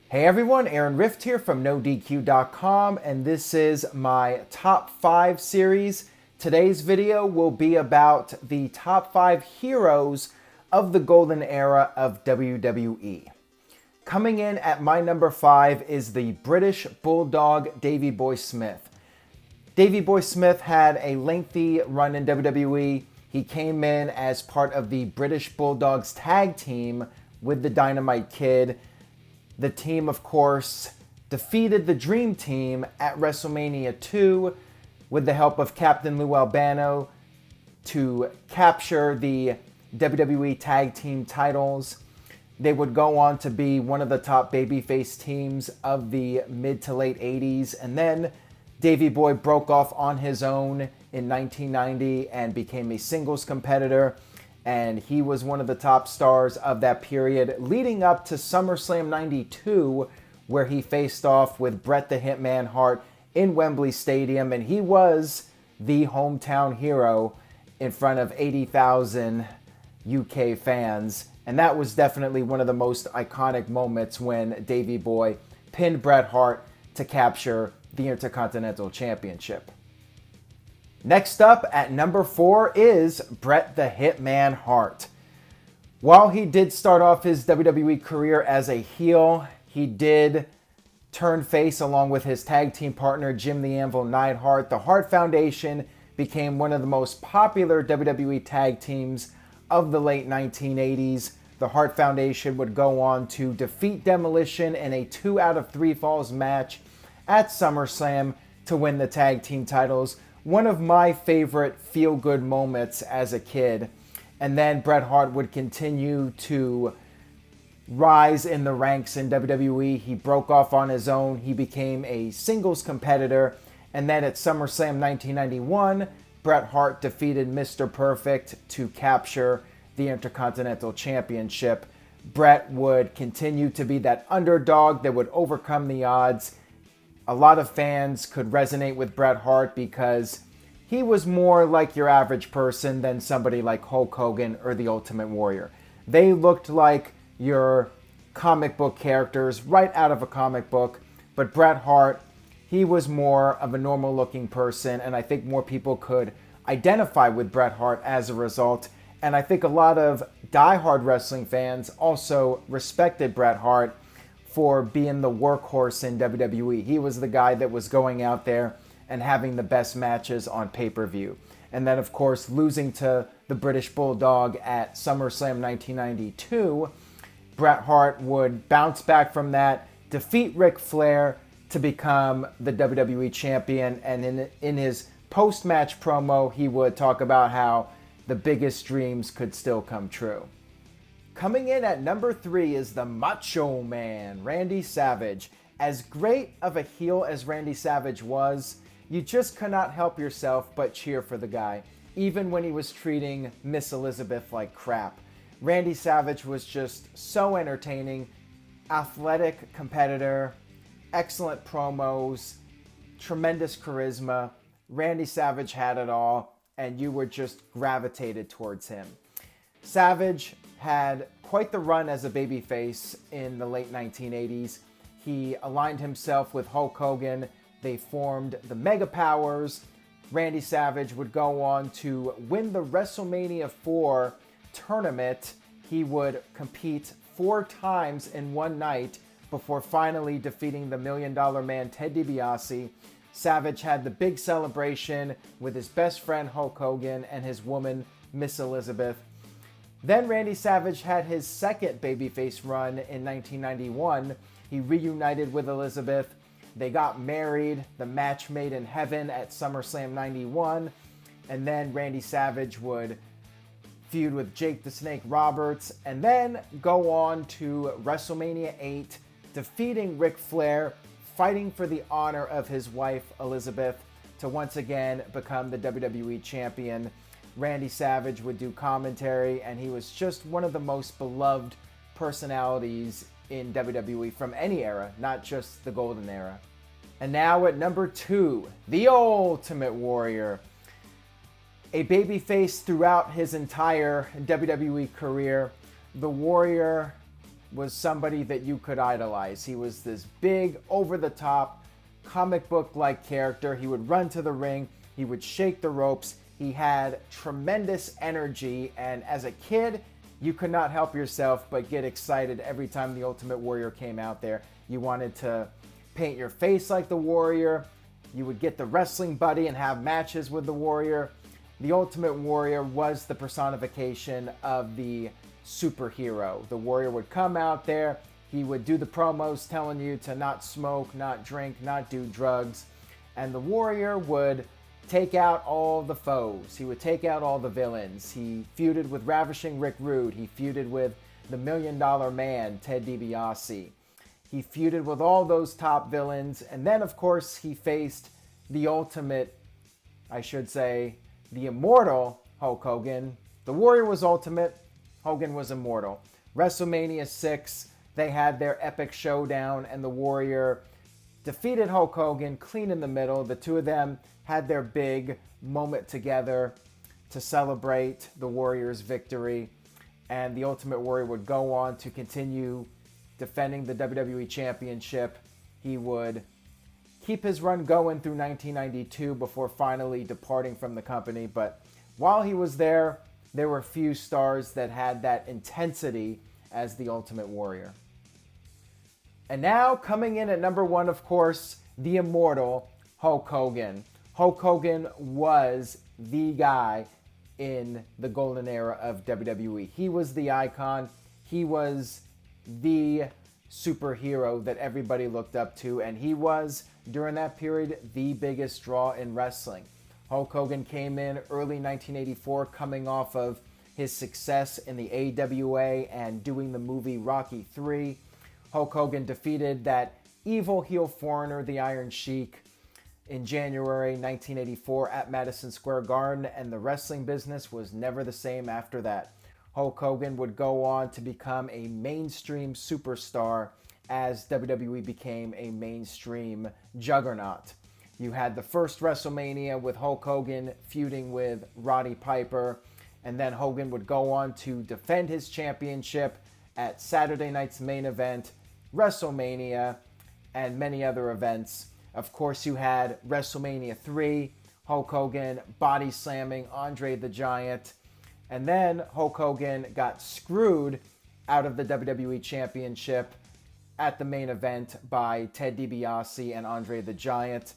Hey everyone, Aaron Rift here from NoDQ.com, and this is my top 5 series. Today's video will be about the top 5 heroes of the golden era of WWE. Coming in at my number 5 is the British Bulldog Davey Boy Smith. Davey Boy Smith had a lengthy run in WWE. He came in as part of the British Bulldogs tag team with the Dynamite Kid. The team, of course, defeated the Dream Team at WrestleMania 2 with the help of Captain Lou Albano to capture the WWE Tag Team titles. They would go on to be one of the top babyface teams of the mid to late 80s. And then Davey Boy broke off on his own in 1990 and became a singles competitor. And he was one of the top stars of that period, leading up to SummerSlam 92, where he faced off with Bret the Hitman Hart in Wembley Stadium. And he was the hometown hero in front of 80,000 UK fans. And that was definitely one of the most iconic moments when Davey Boy pinned Bret Hart to capture the Intercontinental Championship. Next up at number 4 is Bret the Hitman Hart. While he did start off his WWE career as a heel, he did turn face along with his tag team partner Jim the Anvil Neidhart. The Hart Foundation became one of the most popular WWE tag teams of the late 1980s. The Hart Foundation would go on to defeat Demolition in a 2 out of 3 falls match at SummerSlam to win the tag team titles. One of my favorite feel-good moments as a kid. And then Bret Hart would continue to rise in the ranks in WWE. He broke off on his own. He became a singles competitor. And then at SummerSlam 1991, Bret Hart defeated Mr. Perfect to capture the Intercontinental Championship. Bret would continue to be that underdog that would overcome the odds. A lot of fans could resonate with Bret Hart because he was more like your average person than somebody like Hulk Hogan or the Ultimate Warrior. They looked like your comic book characters right out of a comic book, but Bret Hart, he was more of a normal looking person, and I think more people could identify with Bret Hart as a result. And I think a lot of diehard wrestling fans also respected Bret Hart for being the workhorse in WWE. He was the guy that was going out there and having the best matches on pay-per-view. And then, of course, losing to the British Bulldog at SummerSlam 1992, Bret Hart would bounce back from that, defeat Ric Flair to become the WWE champion. And in his post-match promo, he would talk about how the biggest dreams could still come true. Coming in at number 3 is the Macho Man, Randy Savage. As great of a heel as Randy Savage was, you just could not help yourself but cheer for the guy, even when he was treating Miss Elizabeth like crap. Randy Savage was just so entertaining, athletic competitor, excellent promos, tremendous charisma. Randy Savage had it all, and you were just gravitated towards him. Savage had quite the run as a babyface in the late 1980s. He aligned himself with Hulk Hogan. They formed the Mega Powers. Randy Savage would go on to win the WrestleMania 4 tournament. He would compete 4 times in one night before finally defeating the $1 Million Man Ted DiBiase. Savage had the big celebration with his best friend Hulk Hogan and his woman Miss Elizabeth. Then Randy Savage had his second babyface run in 1991. He reunited with Elizabeth. They got married, the match made in heaven at SummerSlam 91. And then Randy Savage would feud with Jake the Snake Roberts and then go on to WrestleMania 8, defeating Ric Flair, fighting for the honor of his wife Elizabeth to once again become the WWE champion. Randy Savage would do commentary, and he was just one of the most beloved personalities in WWE from any era, not just the Golden Era. And now at number 2, the Ultimate Warrior. A babyface throughout his entire WWE career, the Warrior was somebody that you could idolize. He was this big, over-the-top, comic book-like character. He would run to the ring. He would shake the ropes. He had tremendous energy, and as a kid, you could not help yourself but get excited every time the Ultimate Warrior came out there. You wanted to paint your face like the Warrior. You would get the wrestling buddy and have matches with the Warrior. The Ultimate Warrior was the personification of the superhero. The Warrior would come out there. He would do the promos telling you to not smoke, not drink, not do drugs. And the Warrior would take out all the foes. He would take out all the villains. He feuded with Ravishing Rick Rude. He feuded with the $1 Million Man, Ted DiBiase. He feuded with all those top villains. And then, of course, he faced the ultimate, I should say, the immortal Hulk Hogan. The Warrior was ultimate. Hogan was immortal. WrestleMania 6, they had their epic showdown, and the Warrior defeated Hulk Hogan clean in the middle. The two of them had their big moment together to celebrate the Warrior's victory. And the Ultimate Warrior would go on to continue defending the WWE Championship. He would keep his run going through 1992 before finally departing from the company. But while he was there, there were few stars that had that intensity as the Ultimate Warrior. And now coming in at number one, of course, the immortal Hulk Hogan. Hulk Hogan was the guy in the golden era of WWE. He was the icon. He was the superhero that everybody looked up to, and he was, during that period, the biggest draw in wrestling. Hulk Hogan came in early 1984, coming off of his success in the AWA and doing the movie Rocky III. Hulk Hogan defeated that evil heel foreigner, the Iron Sheik, in January 1984 at Madison Square Garden, and the wrestling business was never the same after that. Hulk Hogan would go on to become a mainstream superstar as WWE became a mainstream juggernaut. You had the first WrestleMania with Hulk Hogan feuding with Roddy Piper, and then Hogan would go on to defend his championship at Saturday night's main event, WrestleMania, and many other events. Of course, you had WrestleMania 3, Hulk Hogan body slamming Andre the Giant, and then Hulk Hogan got screwed out of the WWE Championship at the main event by Ted DiBiase and Andre the Giant.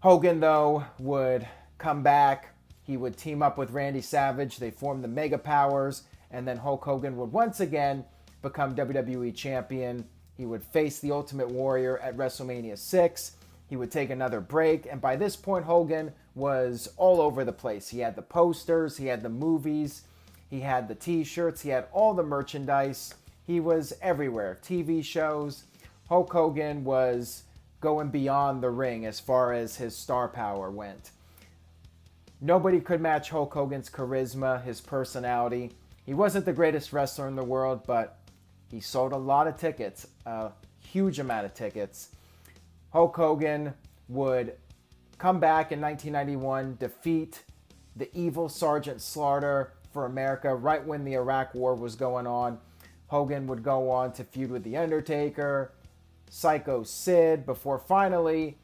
Hogan, though, would come back. He would team up with Randy Savage. They formed the Mega Powers, and then Hulk Hogan would once again become WWE Champion. He would face the Ultimate Warrior at WrestleMania 6. He would take another break, and by this point, Hogan was all over the place. He had the posters, he had the movies, he had the t-shirts, he had all the merchandise. He was everywhere. TV shows. Hulk Hogan was going beyond the ring as far as his star power went. Nobody could match Hulk Hogan's charisma, his personality. He wasn't the greatest wrestler in the world, but he sold a lot of tickets, a huge amount of tickets. Hulk Hogan would come back in 1991, defeat the evil Sergeant Slaughter for America right when the Iraq War was going on. Hogan would go on to feud with The Undertaker, Psycho Sid, before finally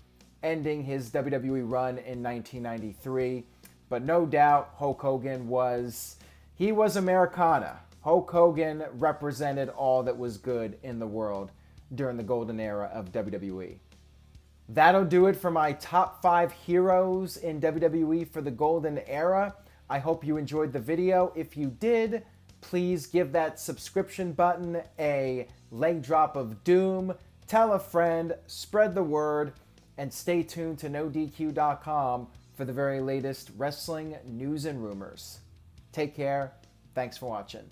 ending his WWE run in 1993. But no doubt Hulk Hogan was Americana. Hulk Hogan represented all that was good in the world during the golden era of WWE. That'll do it for my top 5 heroes in WWE for the golden era. I hope you enjoyed the video. If you did, please give that subscription button a leg drop of doom. Tell a friend, spread the word, and stay tuned to NoDQ.com for the very latest wrestling news and rumors. Take care. Thanks for watching.